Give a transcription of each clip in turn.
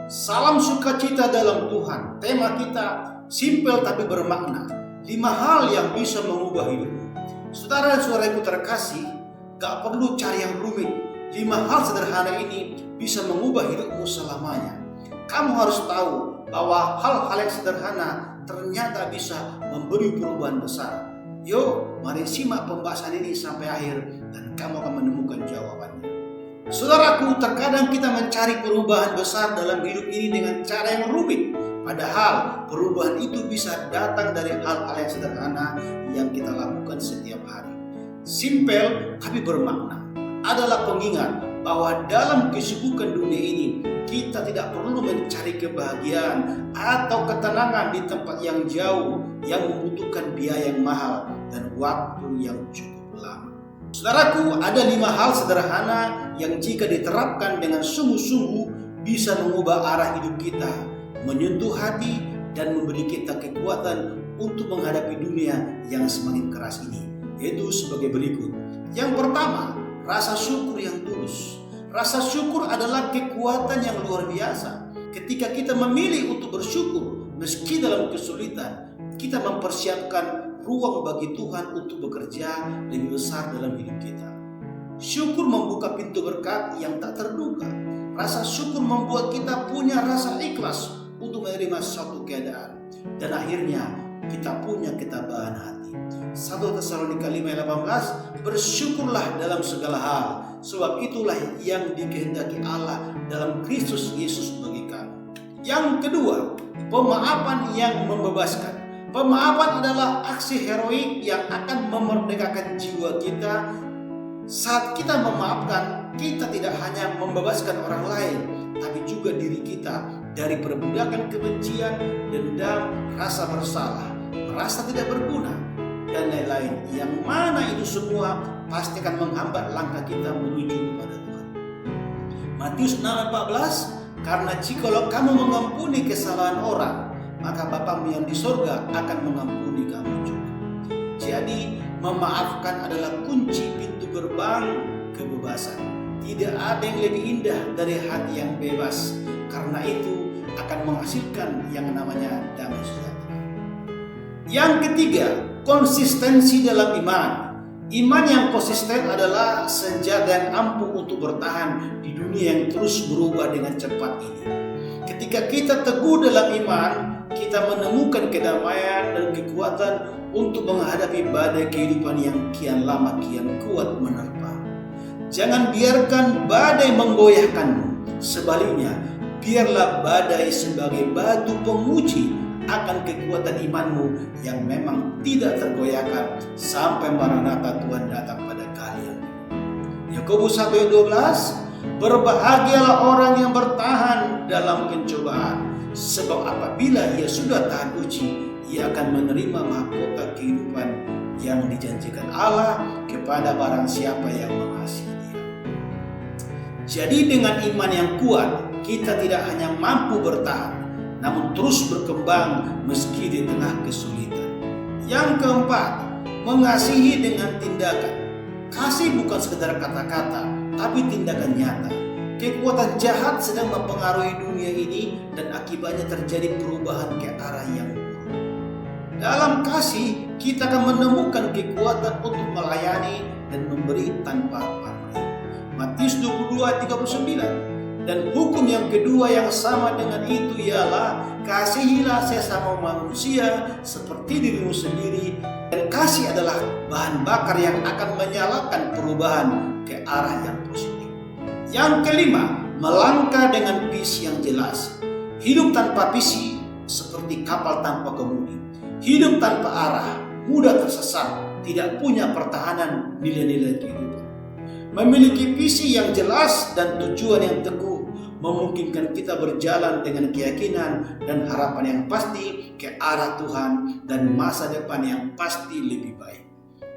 Salam sukacita dalam Tuhan. Tema kita simpel tapi bermakna. 5 hal yang bisa mengubah hidupmu. Saudara dan saudaraku terkasih, gak perlu cari yang rumit. 5 hal sederhana ini bisa mengubah hidupmu selamanya. Kamu harus tahu bahwa hal-hal yang sederhana ternyata bisa memberi perubahan besar. Yuk, mari simak pembahasan ini sampai akhir dan kamu akan menemukan jawabannya. Saudaraku, terkadang kita mencari perubahan besar dalam hidup ini dengan cara yang rumit. Padahal perubahan itu bisa datang dari hal-hal yang sederhana yang kita lakukan setiap hari. Simpel tapi bermakna adalah pengingat bahwa dalam kesibukan dunia ini kita tidak perlu mencari kebahagiaan atau ketenangan di tempat yang jauh yang membutuhkan biaya yang mahal dan waktu yang cukup lama. Saudaraku, ada 5 hal sederhana yang jika diterapkan dengan sungguh-sungguh bisa mengubah arah hidup kita, menyentuh hati dan memberi kita kekuatan untuk menghadapi dunia yang semakin keras ini, yaitu sebagai berikut. Yang pertama, rasa syukur yang tulus. Rasa syukur adalah kekuatan yang luar biasa. Ketika kita memilih untuk bersyukur meski dalam kesulitan, kita mempersiapkan ruang bagi Tuhan untuk bekerja lebih besar dalam hidup kita. Syukur membuka pintu berkat yang tak terduga. Rasa syukur membuat kita punya rasa ikhlas untuk menerima suatu keadaan. Dan akhirnya kita punya ketabahan hati. 1 Tesalonika 5:18, bersyukurlah dalam segala hal, sebab itulah yang dikehendaki Allah dalam Kristus Yesus bagi kamu. Yang kedua, pemaafan yang membebaskan. Pemaafan adalah aksi heroik yang akan memerdekakan jiwa kita. Saat kita memaafkan, kita tidak hanya membebaskan orang lain, tapi juga diri kita dari perbudakan kebencian, dendam, rasa bersalah, merasa tidak berguna, dan lain-lain. Yang mana itu semua pasti akan menghambat langkah kita menuju kepada Tuhan. Matius 6:14, karena jikalau kamu mengampuni kesalahan orang, maka Bapamu yang di sorga akan mengampuni kamu juga. Jadi memaafkan adalah kunci pintu gerbang kebebasan. Tidak ada yang lebih indah dari hati yang bebas. Karena itu akan menghasilkan yang namanya damai sejahtera. Yang ketiga, konsistensi dalam iman. Iman yang konsisten adalah senjata yang ampuh untuk bertahan di dunia yang terus berubah dengan cepat ini. Ketika kita teguh dalam iman, kita menemukan kedamaian dan kekuatan untuk menghadapi badai kehidupan yang kian lama kian kuat menerpa. Jangan biarkan badai menggoyahkanmu. Sebaliknya, biarlah badai sebagai batu penguji akan kekuatan imanmu yang memang tidak tergoyahkan sampai Maranatha Tuhan datang pada kalian. Yakobus 1:12, berbahagialah orang yang bertahan dalam pencobaan, sebab apabila ia sudah tahan uji, ia akan menerima mahkota kehidupan yang dijanjikan Allah kepada barang siapa yang mengasihi Dia. Jadi dengan iman yang kuat, kita tidak hanya mampu bertahan, namun terus berkembang meski di tengah kesulitan. Yang keempat, mengasihi dengan tindakan. Kasih bukan sekedar kata-kata, tapi tindakan nyata. Kekuatan jahat sedang mempengaruhi dunia ini dan akibatnya terjadi perubahan ke arah yang buruk. Dalam kasih, kita akan menemukan kekuatan untuk melayani dan memberi tanpa pamrih. Matius 22:39. Dan hukum yang kedua yang sama dengan itu ialah kasihilah sesama manusia seperti dirimu sendiri. Dan kasih adalah bahan bakar yang akan menyalakan perubahan ke arah yang positif. Yang kelima, melangkah dengan visi yang jelas. Hidup tanpa visi seperti kapal tanpa kemudi. Hidup tanpa arah, mudah tersesat, tidak punya pertahanan nilai-nilai kehidupan. Memiliki visi yang jelas dan tujuan yang teguh memungkinkan kita berjalan dengan keyakinan dan harapan yang pasti ke arah Tuhan dan masa depan yang pasti lebih baik.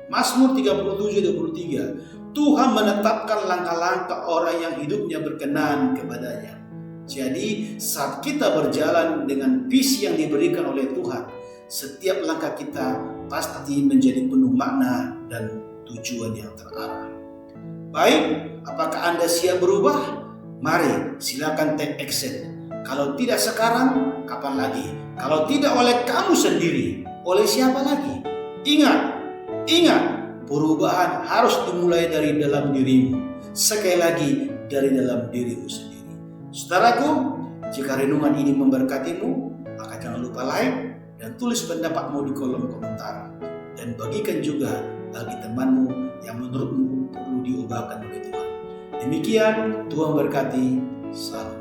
Mazmur 37:23, Tuhan menetapkan langkah-langkah orang yang hidupnya berkenan kepadanya. Jadi saat kita berjalan dengan visi yang diberikan oleh Tuhan, setiap langkah kita pasti menjadi penuh makna dan tujuan yang terarah. Baik, apakah Anda siap berubah? Mari silakan take action. Kalau tidak sekarang, kapan lagi? Kalau tidak oleh kamu sendiri, oleh siapa lagi? Ingat, perubahan harus dimulai dari dalam dirimu. Sekali lagi, dari dalam dirimu sendiri. Saudaraku, jika renungan ini memberkatimu, maka jangan lupa like dan tulis pendapatmu di kolom komentar. Dan bagikan juga bagi temanmu yang menurutmu perlu diubahkan oleh Tuhan. Demikian, Tuhan berkati. Salam.